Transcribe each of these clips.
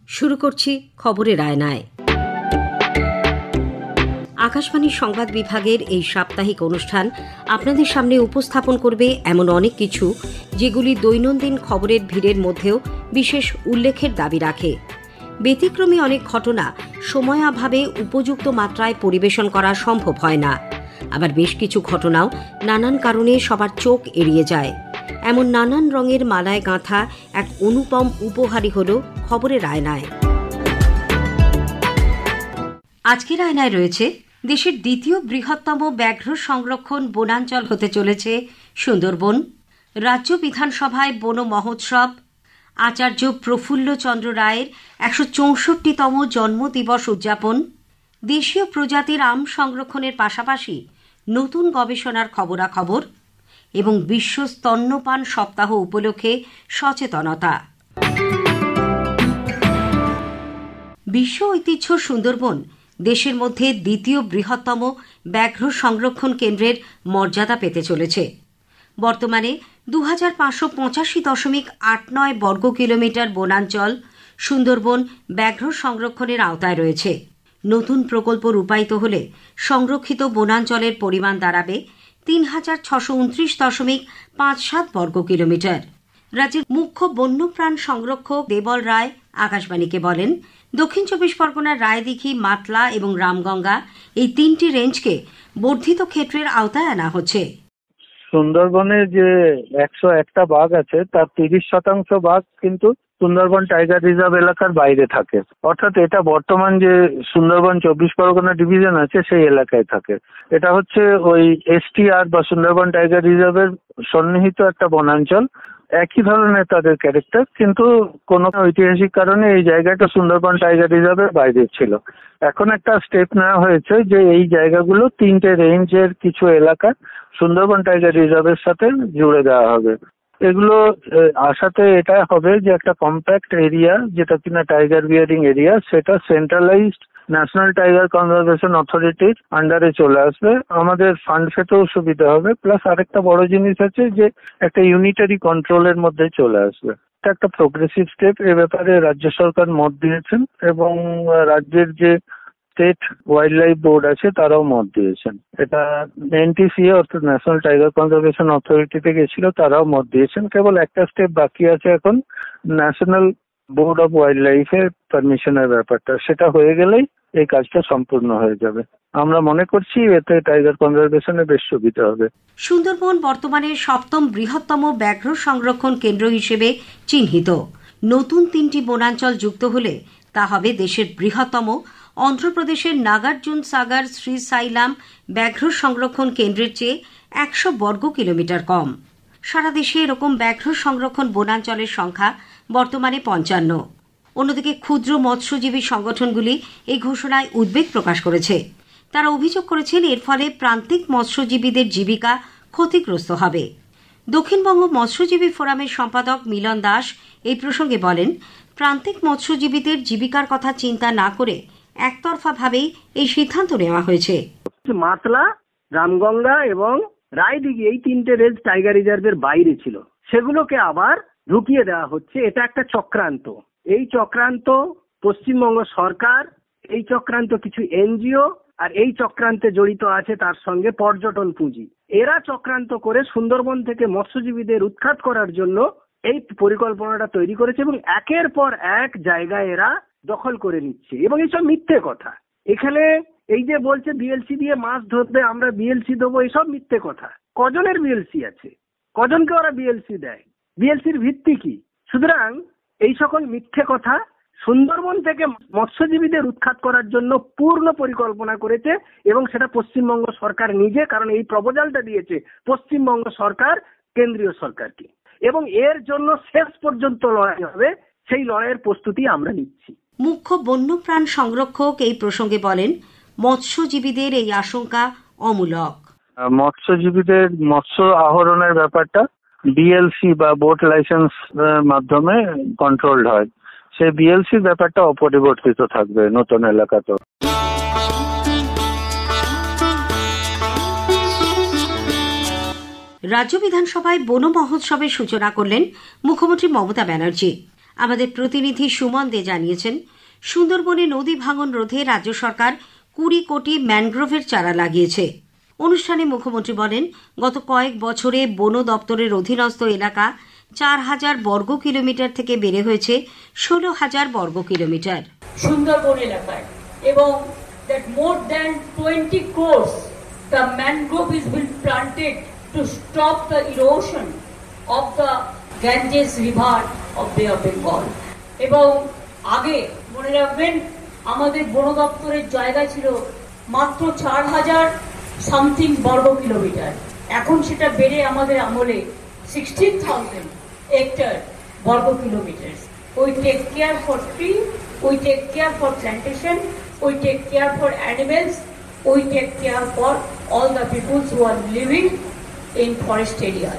শুরু করছি খবরের আয়নায়। আকাশবাণীর সংবাদ বিভাগের এই সাপ্তাহিক অনুষ্ঠান আপনাদের সামনে উপস্থাপন করবে এমন অনেক কিছু যেগুলি দৈনন্দিন খবরের ভিড়ের মধ্যেও বিশেষ উল্লেখের দাবি রাখে। ব্যতিক্রমী অনেক ঘটনা সময়াভাবে উপযুক্ত মাত্রায় পরিবেশন করা সম্ভব হয় না। আবার বেশ কিছু ঘটনাও নানান কারণে সবার চোখ এড়িয়ে যায়। এমন নানান রঙের মালায় গাঁথা এক অনুপম উপহারই হল খবরের আয়নায়। আজকের আয়নায় রয়েছে দেশের দ্বিতীয় বৃহত্তম ব্যাঘ্র সংরক্ষণ বনাঞ্চল হতে চলেছে সুন্দরবন, রাজ্য বিধানসভায় বন মহোৎসব, আচার্য প্রফুল্লচন্দ্র রায়ের ১৬৪তম জন্মদিবস উদযাপন, দেশীয় প্রজাতির আম সংরক্ষণের পাশাপাশি নতুন গবেষণার খবরাখবর এবং বিশ্ব স্তন্যপান সপ্তাহ উপলক্ষে সচেতনতা। বিশ্ব ঐতিহ্য সুন্দরবন দেশের মধ্যে দ্বিতীয় বৃহত্তম ব্যাঘ্র সংরক্ষণ কেন্দ্রের মর্যাদা পেতে চলেছে। বর্তমানে ২৫৮৫.৮৯ বর্গ কিলোমিটার বনাঞ্চল সুন্দরবন ব্যাঘ্র সংরক্ষণের আওতায় রয়েছে। নতুন প্রকল্প রূপায়িত হলে সংরক্ষিত বনাঞ্চলের পরিমাণ দাঁড়াবে ৩,৬২৯.৫৭ বর্গ কিলোমিটার। রাজ্যের মুখ্য বন্যপ্রাণ সংরক্ষক দেবল রায় আকাশবাণীকে বলেন, দক্ষিণ চব্বিশ পরগনার রায়দিঘি, মাতলা এবং রামগঙ্গা এই তিনটি রেঞ্জকে বর্ধিত ক্ষেত্রের আওতায় আনা হচ্ছে। সুন্দরবনে যে ১০১টা বাঘ আছে তার ৩০% বাঘ কিন্তু সুন্দরবন টাইগার রিজার্ভ এলাকার বাইরে থাকে। অর্থাৎ এটা বর্তমান যে সুন্দরবন ২৪ পরগনা ডিভিশন আছে সেই এলাকায় থাকে। এটা হচ্ছে ওই STR বা সুন্দরবন টাইগার রিজার্ভের সন্নিহিত একটা বনাঞ্চল। একই ধরনের তাদের ক্যারেক্টার, কিন্তু কোনো ঐতিহাসিক কারণে এই জায়গাটা সুন্দরবন টাইগার রিজার্ভের বাইরে ছিল। এখন একটা স্টেপ নেওয়া হয়েছে যে এই জায়গাগুলো তিনটে রেঞ্জের কিছু এলাকা সুন্দরবন টাইগার রিজার্ভের সাথে জুড়ে দেওয়া হবে। এগুলো আসাতে এটা হবে যে একটা কম্প্যাক্ট এরিয়া, যেটা কিনা টাইগার বিয়ারিং এরিয়া, সেটা সেন্ট্রালাইজড ন্যাশনাল টাইগার কনজারভেশন অথরিটির আন্ডারে চলে আসবে। আমাদের ফান্ড পেতেও সুবিধা হবে। প্লাস আরেকটা বড় জিনিস আছে যে একটা ইউনিটারি কন্ট্রোলের মধ্যে চলে আসবে। এটা একটা প্রোগ্রেসিভ স্টেপ। এ ব্যাপারে রাজ্য সরকার মত দিয়েছেন এবং রাজ্যের যে স্টেট ওয়াইল্ড লাইফ বোর্ড আছে তারাও মত দিয়েছেন। এটা NTCA অর্থাৎ ন্যাশনাল টাইগার কনজারভেশন অথরিটিতে গেছিল, তারাও মত দিয়েছেন। কেবল একটা স্টেপ বাকি আছে এখন, ন্যাশনাল বোর্ড অফ ওয়াইল্ড লাইফের পারমিশনের ব্যাপারটা। সেটা হয়ে গেলেই এই কাজটা সম্পূর্ণ হয়ে যাবে। আমরা মনে করছি এতে টাইগার কনজারভেশনে বেশ সুবিধা হবে। সুন্দরবন বর্তমানে ৭ম বৃহত্তম ব্যাঘ্র সংরক্ষণ কেন্দ্র হিসেবে চিহ্নিত। নতুন 3টি বনাঞ্চল যুক্ত হলে তা হবে দেশের বৃহত্তম। অন্ধ্রপ্রদেশের নাগার্জুন সাগর শ্রীসাইলাম ব্যাঘ্র সংরক্ষণ কেন্দ্রের চেয়ে ১০০ বর্গ কিলোমিটার কম। সারা দেশে এরকম ব্যাঘ্র সংরক্ষণ বনাঞ্চলের সংখ্যা বর্তমানে ৫৫। অন্যদিকে ক্ষুদ্র মৎস্যজীবী সংগঠনগুলি এই ঘোষণায় উদ্বেগ প্রকাশ করেছে। তারা অভিযোগ করেছেন এর ফলে প্রান্তিক মৎস্যজীবীদের জীবিকা ক্ষতিগ্রস্ত হবে। দক্ষিণবঙ্গ মৎস্যজীবী ফোরামের সম্পাদক মিলন দাস এই প্রসঙ্গে বলেন, প্রান্তিক মৎস্যজীবীদের জীবিকার কথা চিন্তা না করে একতরফাভাবেই এই সিদ্ধান্ত নেওয়া হয়েছে। মাতলা, রামগঙ্গা এবং রায়দিঘি এই তিনটে রেঞ্জ টাইগার রিজার্ভের বাইরে ছিল, সেগুলোকে আবার ঢুকিয়ে দেওয়া হচ্ছে। এটা একটা চক্রান্ত। এই চক্রান্ত পশ্চিমবঙ্গ সরকার, এই চক্রান্ত কিছু NGO আর এই চক্রান্তে জড়িত আছে তার সঙ্গে পর্যটন পুঁজি। এরা চক্রান্ত করে সুন্দরবন থেকে মৎস্যজীবীদের উৎখাত করার জন্য এই পরিকল্পনাটা তৈরি করেছে এবং একের পর এক জায়গায় এরা দখল করে নিচ্ছে। এবং এইসব মিথ্যে কথা। এখানে এই যে বলছে BLC দিয়ে মাছ ধরবে, আমরা BLC দেবো, এইসব মিথ্যে কথা। কজনের BLC আছে? কজনকে ওরা BLC দেয়? BLCর ভিত্তি কি? সুতরাং এই সকল মিথ্যে কথা সুন্দরবন থেকে মৎস্যজীবীদের উৎখাত করার জন্য পূর্ণ পরিকল্পনা করেছে এবং সেটা পশ্চিমবঙ্গ সরকার নিজে, কারণ এই প্রপোজালটা দিয়েছে পশ্চিমবঙ্গ সরকার কেন্দ্রীয় সরকারকে, এবং এর জন্য শেষ পর্যন্ত লড়াই হবে। সেই লড়াইয়ের প্রস্তুতি আমরা নিচ্ছি। মুখ্য বন্যপ্রাণ সংরক্ষক এই প্রসঙ্গে বলেন, মৎস্যজীবীদের এই আশঙ্কা অমূলক। মৎস্যজীবীদের মৎস্য আহরণের ব্যাপারটা BLC বা বোট লাইসেন্স মাধ্যমে কন্ট্রোলড হয়। সেই BLCর ব্যাপারটা অপরিবর্তিত থাকবে নতুন এলাকাতেও। রাজ্য বিধানসভায় বন মহোৎসবের সূচনা করলেন মুখ্যমন্ত্রী মমতা ব্যানার্জি। আমাদের প্রতিনিধি সুমন দে জানিয়েছেন, সুন্দরবনে নদী ভাঙন রোধে রাজ্য সরকার 20 কোটি ম্যানগ্রোভের চারা লাগিয়েছে। অনুষ্ঠানে মুখ্যমন্ত্রী বলেন, গত কয়েক বছরে বন দপ্তরের অধীনস্থ এলাকা 4000 বর্গ কিলোমিটার থেকে বেড়ে হয়েছে 16,000 বর্গ কিলোমিটার। সুন্দরবন এলাকায় এবং that more than 20 crores the mangrove is been planted to stop the erosion of the Ganges river of Bay of Bengal. এবং আগে মনে রাখবেন, আমাদের বন দপ্তরের জায়গা ছিল মাত্র 4000 সামথিং বর্গ কিলোমিটার। এখন সেটা বেড়ে আমাদের আমলে 16,000 হেক্টর বর্গ kilometre. We take care for tree, we take care for plantation, we take care for animals, we take care for all the people who are living in forest area.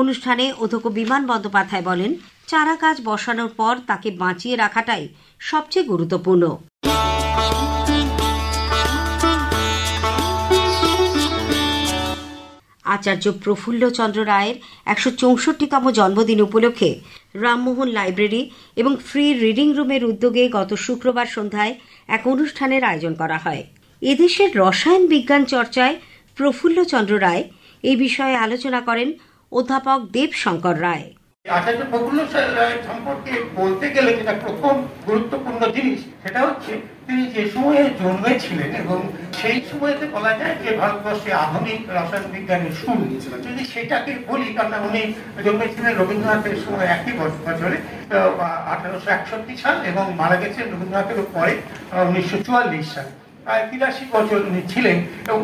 অনুষ্ঠানে অধ্যক্ষ বিমান বন্দ্যোপাধ্যায় বলেন, চারা গাছ বসানোর পর তাকে বাঁচিয়ে রাখাটাই সবচেয়ে গুরুত্বপূর্ণ। আচার্য প্রফুল্লচন্দ্র রায়ের 164তম জন্মদিন উপলক্ষে রামমোহন লাইব্রেরি এবং ফ্রি রিডিং রুমের উদ্যোগে গত শুক্রবার সন্ধ্যায় এক অনুষ্ঠানের আয়োজন করা হয়। এদেশের রসায়ন বিজ্ঞান চর্চায় প্রফুল্লচন্দ্র রায় এই বিষয়ে আলোচনা করেন অধ্যাপক দেবশঙ্কর রায়। আচার্য প্রফুল্ল রায় সম্পর্কে বলতে গেলে যেটা প্রথম গুরুত্বপূর্ণ জিনিস, সেটা হচ্ছে তিনি যে সময়ে জন্মেছিলেন এবং সেই সময়তে বলা যায় যে ভারতবর্ষে আধুনিক রসায়ন বিজ্ঞানের শুরু। যদি সেটাকে বলি, কারণ উনি জন্মেছিলেন রবীন্দ্রনাথের সময় একই বছরে 1861 সাল এবং মারা গেছেন রবীন্দ্রনাথের পরে 1944 সালে। প্রায় 83 বছর উনি ছিলেন এবং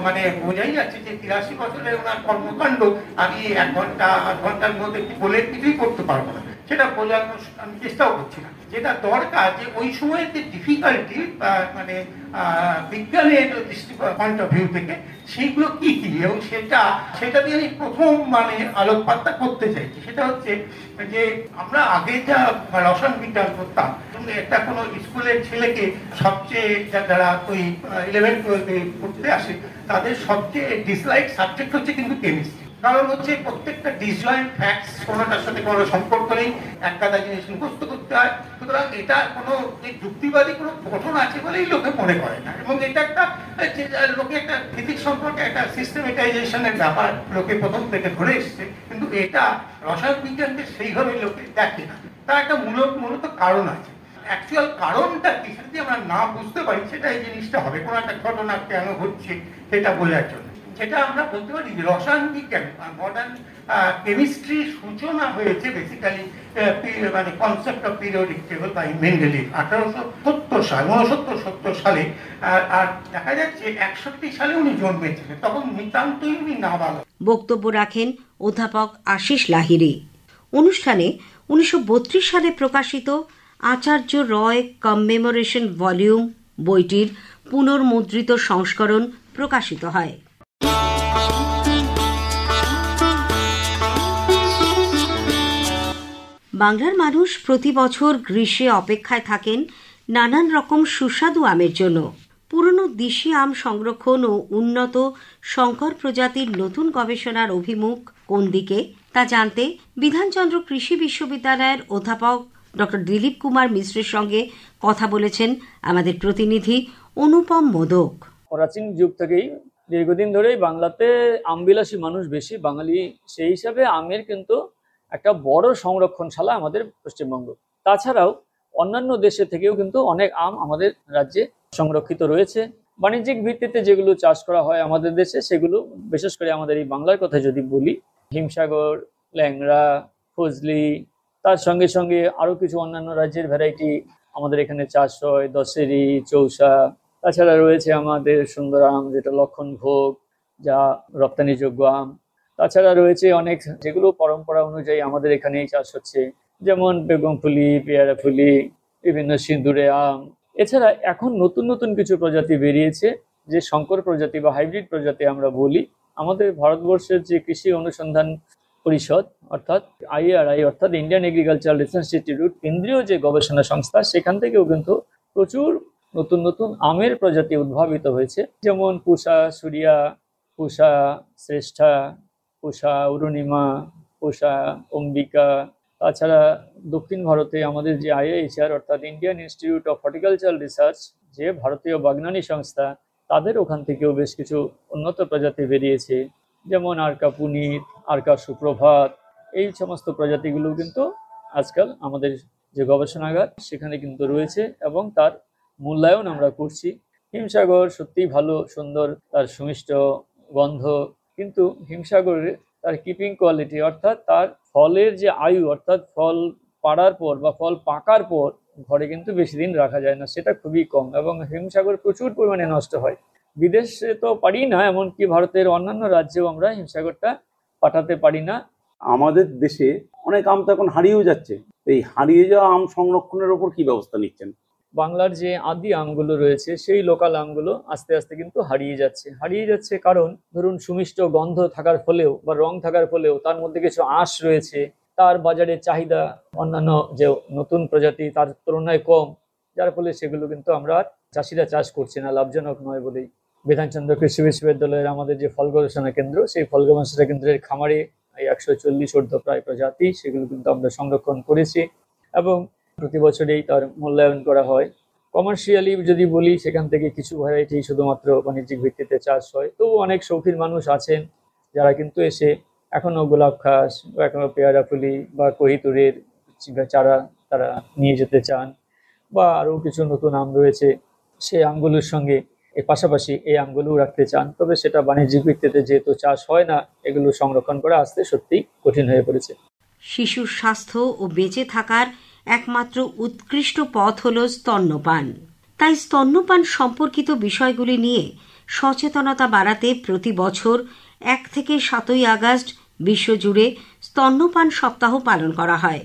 মানে বোঝাই যাচ্ছে যে 83 বছরের ওনার কর্মকাণ্ড আমি 1 ঘন্টা 8 ঘন্টার মধ্যে বলে কিছুই করতে পারবো না, সেটা বোঝানোর আমি চেষ্টাও করছি না। যেটা দরকার যে ওই সময়ের যে ডিফিকাল্টি মানে বিজ্ঞানের পয়েন্ট অফ ভিউ থেকে সেইগুলো কি কি, এবং সেটা দিয়ে আমি প্রথম মানে আলোকপাতটা করতে চাইছি। সেটা হচ্ছে যে আমরা আগে যা রসায়ন বিজ্ঞান করতাম, একটা কোনো স্কুলের ছেলেকে সবচেয়ে যারা ওই 11-12 পড়তে আসে তাদের সবচেয়ে ডিসলাইক সাবজেক্ট হচ্ছে কিন্তু কেমিস্ট্রি। কারণ হচ্ছে প্রত্যেকটা ডিসজয়েন্ট ফ্যাক্টস কোনোটার সাথে কোনো সম্পর্ক নেই, এক গাদা জিনিস মুখস্থ করতে হয়। সুতরাং এটা কোনো যুক্তিবাদী কোনো গঠন আছে বলেই লোকে মনে করে না, এবং এটা একটা লোকে একটা ফিজিক্স সম্পর্কে একটা সিস্টেমেটাইজেশনের ব্যাপার লোকে প্রথম থেকে ধরে এসছে, কিন্তু এটা রসায়ন বিজ্ঞানকে সেইভাবে লোকে দেখে না। তার একটা মূলত কারণ আছে। অ্যাকচুয়াল কারণটা কি যদি আমরা না বুঝতে পারি, সেটা এই জিনিসটা হবে কোনো একটা ঘটনা কেন হচ্ছে সেটা বোঝার জন্য। যেটা আমরা বলতে পারি রসায়ন বিজ্ঞান মডার্ন কেমিস্ট্রির সূচনা হয়েছে বেসিক্যালি মানে concept of periodic table by Mendeleev 1870 সালে। আর দেখা যাচ্ছে 61 সালে উনি জন্মেছিলেন, তখন নিতান্তই উনি নাবালক। বক্তব্য রাখেন অধ্যাপক আশিস লাহিড়ী। অনুষ্ঠানে 1932 সালে প্রকাশিত আচার্য রয় কমমেমোরেশন ভলিউম বইটির পুনর্মুদ্রিত সংস্করণ প্রকাশিত হয়। বাংলার মানুষ প্রতি বছর গ্রীষ্মে অপেক্ষায় থাকেন নানান রকম সুস্বাদু আমের জন্য। পুরনো দেশি আম সংরক্ষণ ও উন্নত শঙ্কর প্রজাতির নতুন গবেষণার অভিমুখ কোন দিকে তা জানতে বিধানচন্দ্র কৃষি বিশ্ববিদ্যালয়ের অধ্যাপক ডক্টর দিলীপ কুমার মিশ্রের সঙ্গে কথা বলেছেন আমাদের প্রতিনিধি অনুপম মোদক। প্রাচীন যুগ থেকেই দীর্ঘদিন ধরেই বাংলাতে আমবিলাসী মানুষ বেশি, বাঙালি সেই হিসাবে আমের কিন্তু একটা বড় সংরক্ষণশালা আমাদের পশ্চিমবঙ্গ। তাছাড়াও অন্যান্য দেশে থেকেও কিন্তু অনেক আম আমাদের রাজ্যে সংরক্ষিত রয়েছে। বাণিজ্যিক ভিত্তিতে যেগুলো চাষ করা হয় আমাদের দেশে, সেগুলো বিশেষ করে আমাদের এই বাংলার কথা যদি বলি, হিমসাগর, ল্যাংড়া, ফজলি, তার সঙ্গে সঙ্গে আরও কিছু অন্যান্য রাজ্যের ভ্যারাইটি আমাদের এখানে চাষ হয়, দশেরি, চৌসা। তাছাড়া রয়েছে আমাদের সুন্দর আম, যেটা লক্ষণ ভোগ, যা রপ্তানিযোগ্য আম। তাছাড়া রয়েছে অনেক যেগুলো পরম্পরা অনুযায়ী আমাদের এখানেই চাষ হচ্ছে, যেমন বেগমফুলি, পেয়ারাফুলি, বিভিন্ন সিঁদুরে আম। এছাড়া এখন নতুন নতুন কিছু প্রজাতি বেরিয়েছে, যে শঙ্কর প্রজাতি বা হাইব্রিড প্রজাতি আমরা বলি। আমাদের ভারতবর্ষের যে কৃষি অনুসন্ধান পরিষদ অর্থাৎ IRI অর্থাৎ ইন্ডিয়ান এগ্রিকালচারাল রিসার্চ ইনস্টিটিউট, কেন্দ্রীয় যে গবেষণা সংস্থা, সেখান থেকেও কিন্তু প্রচুর নতুন নতুন আমের প্রজাতি উদ্ভাবিত হয়েছে, যেমন পুষা সুরিয়া, পুষা শ্রেষ্ঠা, পুষা অরুণিমা, পুষা অম্বিকা। তাছাড়া দক্ষিণ ভারতে আমাদের যে IIHR অর্থাৎ Indian institute of horticultural research, যে ভারতীয় বাগনানি সংস্থা, তাদের ওখান থেকেও বেশ কিছু উন্নত প্রজাতি বেরিয়েছে, যেমন আরকা পুনিত, আরকা সুপ্রভাত। এই সমস্ত প্রজাতিগুলো কিন্তু আজকাল আমাদের যে গবেষণাগার সেখানে কিন্তু রয়েছে এবং তার মূল্যায়ন আমরা করছি। হিমসাগর সত্যিই ভালো, সুন্দর, তার সুমিষ্ট গন্ধ, কিন্তু হিমসাগরের তার কিপিং কোয়ালিটি অর্থাৎ তার ফলের যে আয়ু, অর্থাৎ ফল পাড়ার পর বা ফল পাকার পর ঘরে কিন্তু বেশি দিন রাখা যায় না, সেটা খুবই কম, এবং হিমসাগর প্রচুর পরিমাণে নষ্ট হয়। বিদেশে তো পারি না, এমনকি ভারতের অন্যান্য রাজ্যেও আমরা হিমসাগরটা পাঠাতে পারি না। আমাদের দেশে অনেক আম তো এখন হারিয়েও যাচ্ছে, এই হারিয়ে যাওয়া আম সংরক্ষণের ওপর কি ব্যবস্থা নিচ্ছেন? বাংলার যে আদি আমগুলো রয়েছে সেই লোকাল আমগুলো আস্তে আস্তে কিন্তু হারিয়ে যাচ্ছে কারণ ধরুন সুমিষ্ট গন্ধ থাকার ফলেও বা রং থাকার ফলেও তার মধ্যে কিছু আঁশ রয়েছে, তার বাজারে চাহিদা অন্যান্য যে নতুন প্রজাতি তার তুলনায় কম, যার ফলে সেগুলো কিন্তু আমরা চাষিরা চাষ করছে না, লাভজনক নয় বলেই। বিধানচন্দ্র কৃষি বিশ্ববিদ্যালয়ের আমাদের যে ফল গবেষণা কেন্দ্র, সেই ফল গবেষণা কেন্দ্রের খামারে এই 140 ঊর্ধ্ব প্রায় প্রজাতি, সেগুলো কিন্তু আমরা সংরক্ষণ করেছি এবং প্রতি বছরেই তার মূল্যায়ন করা হয়। কমার্শিয়ালি যদি বলি, সেখান থেকে কিছু ভ্যারাইটি শুধুমাত্র বাণিজ্যিক ভিত্তিতে চাষ হয়, তবু অনেক শৌখিন মানুষ আছেন যারা কিন্তু এসে এখনো গোলাপ খাস বা এখনো পেয়ারা ফুলি বা কহিতুরের চারা তারা নিয়ে যেতে চান, বা আরও কিছু নতুন আম রয়েছে সেই আমগুলোর সঙ্গে এর পাশাপাশি এই আমগুলোও রাখতে চান। তবে সেটা বাণিজ্যিক ভিত্তিতে যেহেতু চাষ হয় না, এগুলো সংরক্ষণ করা আসতে সত্যি কঠিন হয়ে পড়েছে। শিশুর স্বাস্থ্য ও বেঁচে থাকার একমাত্র উৎকৃষ্ট পথ হল স্তন্যপান। তাই স্তন্যপান সম্পর্কিত বিষয়গুলি নিয়ে সচেতনতা বাড়াতে প্রতি বছর 1 থেকে 7 আগস্ট বিশ্বজুড়ে স্তন্যপান সপ্তাহ পালন করা হয়।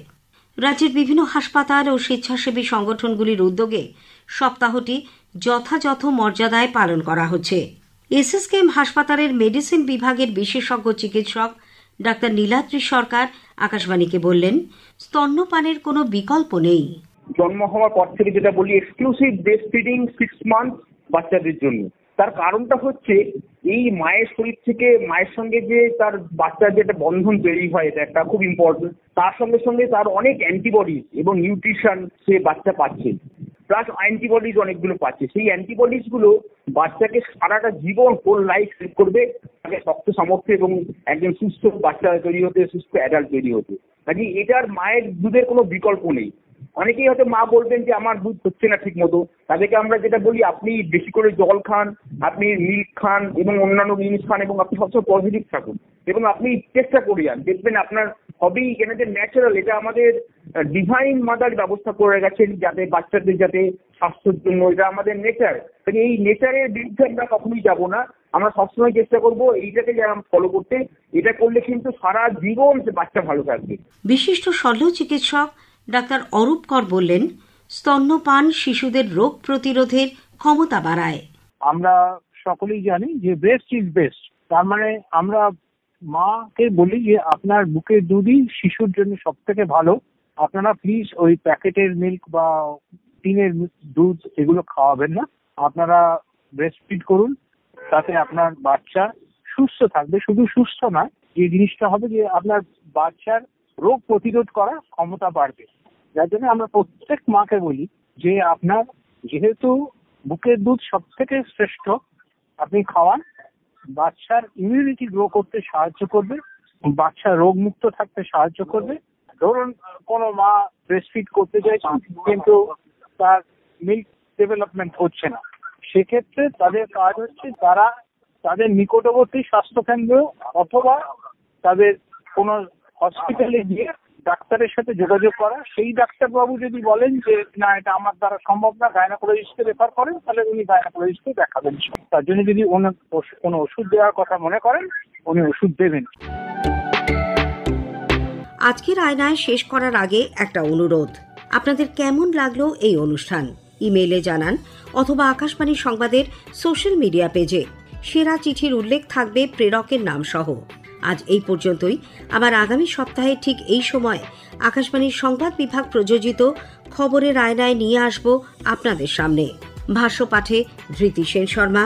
রাজ্যের বিভিন্ন হাসপাতাল ও স্বেচ্ছাসেবী সংগঠনগুলির উদ্যোগে সপ্তাহটি যথাযথ মর্যাদায় পালন করা হচ্ছে। SSKM হাসপাতালের মেডিসিন বিভাগের বিশেষজ্ঞ চিকিৎসক ডাক্তার নীলাদ্রি সরকার আকাশবাণীকে বললেন, স্তন্যপানের কোনো বিকল্প নেই। জন্ম হওয়ার পর থেকে যেটা বলি, এক্সক্লুসিভ ব্রেস্ট ফিডিং 6 মান্থ বাচ্চাদের জন্য। তার কারণটা হচ্ছে এই মায়ের শরীর থেকে মায়ের সঙ্গে যে তার বাচ্চার যে একটা বন্ধন তৈরি হয়, এটা একটা খুব ইম্পর্টেন্ট। তার সঙ্গে সঙ্গে তার অনেক অ্যান্টিবডিজ এবং নিউট্রিশন সে বাচ্চা পাচ্ছে, প্লাস অ্যান্টিবডিজ অনেকগুলো পাচ্ছে। সেই অ্যান্টিবডিজ গুলো বাচ্চাকে সারাটা জীবন হোল লাইফ সেভ করবে, তাকে শক্ত সামর্থ্য এবং একজন সুস্থ বাচ্চা তৈরি হতে, সুস্থ অ্যাডাল্ট তৈরি হতে। কাজে এটার মায়ের দুধের কোনো বিকল্প নেই। অনেকেই হয়তো মা বলবেন যে আমার দুধ হচ্ছে না ঠিক মতো, তাদেরকে আমরা যেটা বলি, আপনি বেশি করে জল খান, আপনি মিল্ক খান এবং অন্যান্য জিনিস খান, এবং আপনি সবসময় পজিটিভ থাকুন এবং আপনি চেষ্টা করে যান, দেখবেন আপনার হবেই। কেন যে ন্যাচারাল, এটা আমাদের ডিভাইন মাদার ব্যবস্থা করে গেছেন যাতে বাচ্চাদের যাতে স্বাস্থ্যের জন্য, এটা আমাদের নেচার। এই নেচারের বিরুদ্ধে আমরা কখনোই যাব না, আমরা সবসময় চেষ্টা করবো এইটাকে যেন ফলো করতে। এটা করলে কিন্তু সারা জীবন সে বাচ্চা ভালো থাকবে। বিশিষ্ট শল্য চিকিৎসক ডাক্তার অরূপ কর বললেন, স্তন্যপান শিশুদের রোগ প্রতিরোধের ক্ষমতা বাড়ায়। আমরা সকলেই জানি যে ব্রেস্ট ইজ বেস্ট, তার মানে আমরা মাকে বলি যে আপনার বুকের দুধই শিশুর জন্য সব থেকে ভালো। আপনারা প্লিজ ওই প্যাকেটের মিল্ক বা টিনের দুধ এগুলো খাওয়াবেন না, আপনারা ব্রেস্ট ফিড করুন, তাতে আপনার বাচ্চা সুস্থ থাকবে। শুধু সুস্থ নয়, যে জিনিসটা হবে যে আপনার বাচ্চার রোগ প্রতিরোধ করার ক্ষমতা বাড়বে। যার জন্য আমরা প্রত্যেক মাকে বলি যে আপনার যেহেতু বুকের দুধ সব থেকে শ্রেষ্ঠ, আপনি খাওয়ান, বাচ্চার ইমিউনিটি গ্রো করতে সাহায্য করবে, বাচ্চা রোগমুক্ত থাকতে সাহায্য করবে। ধরুন কোনো মা ব্রেস্ট ফিড করতে চাইছেন কিন্তু তার মিল্ক ডেভেলপমেন্ট হচ্ছে না, সেক্ষেত্রে তাদের কাজ হচ্ছে তারা তাদের নিকটবর্তী স্বাস্থ্যকেন্দ্র অথবা তাদের কোনো হসপিটালে গিয়ে ডাক্তারের সাথে যোগাযোগ করা। সেই ডাক্তারবাবু যদি বলেন যে না এটা আমার দ্বারা সম্ভব না, গাইনোকোলজিস্টকে রেফার করেন, তাহলে উনি গাইনোকোলজিস্টকে দেখাবেন। তার জন্য যদি কোনো ওষুধ দেওয়ার কথা মনে করেন, উনি ওষুধ দেবেন। আজকের আয়নায় শেষ করার আগে একটা অনুরোধ, আপনাদের কেমন লাগলো এই অনুষ্ঠান ইমেইলে জানান অথবা আকাশবাণী সংবাদের সোশ্যাল মিডিয়া পেজে। সেরা চিঠির উল্লেখ থাকবে প্রেরকের নাম সহ। আজ এই পর্যন্তই। আবার আগামী সপ্তাহে ঠিক এই সময় আকাশবাণীর সংবাদ বিভাগ প্রযোজিত খবরের আয়নায় নিয়ে আসব আপনাদের সামনে। ভাষ্য পাঠে ধৃতি সেন শর্মা,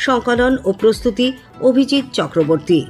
সংকলন ও প্রস্তুতি অভিজিৎ চক্রবর্তী।